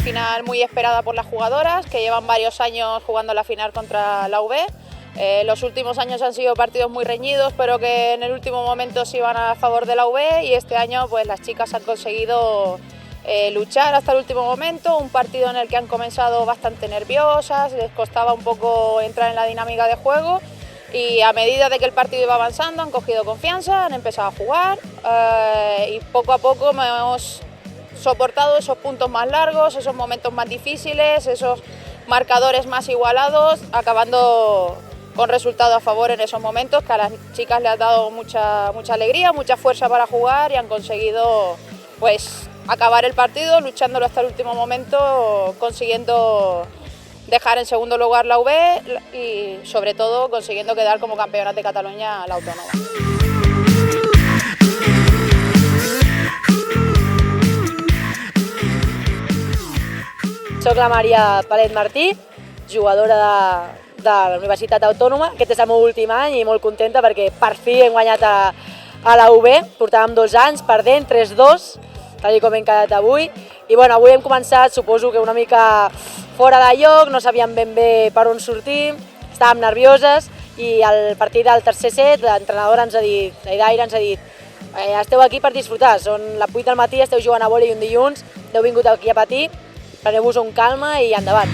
final muy esperada por las jugadoras, que llevan varios años jugando la final contra la UB. Los últimos años han sido partidos muy reñidos, pero que en el último momento se iban a favor de la UB, y este año pues las chicas han conseguido luchar hasta el último momento, un partido en el que han comenzado bastante nerviosas, les costaba un poco entrar en la dinámica de juego, y a medida de que el partido iba avanzando han cogido confianza, han empezado a jugar y poco a poco hemos soportado esos puntos más largos, esos momentos más difíciles, esos marcadores más igualados, acabando con resultado a favor en esos momentos, que a las chicas les ha dado mucha alegría, mucha fuerza para jugar, y han conseguido pues acabar el partido luchándolo hasta el último momento, consiguiendo dejar en segundo lugar la UB y sobre todo consiguiendo quedar como campeonas de Cataluña la Autònoma. Soc la Maria Palet Martí, jugadora de la Universitat Autònoma. Aquest és el meu últim any i molt contenta perquè per fi hem guanyat a la UB. Portàvem 2 anys perdent, 3-2, tal com hem quedat avui. I bueno, avui hem començat, suposo que una mica fora de lloc, no sabíem ben bé per on sortir, estàvem nervioses, i al partir del tercer set l'entrenadora ens ha dit, l'Idaire ens ha dit: esteu aquí per disfrutar, són les 8 del matí, esteu jugant a vòlei un dilluns, heu vingut aquí a patir, preneu-vos-ho amb calma i endavant.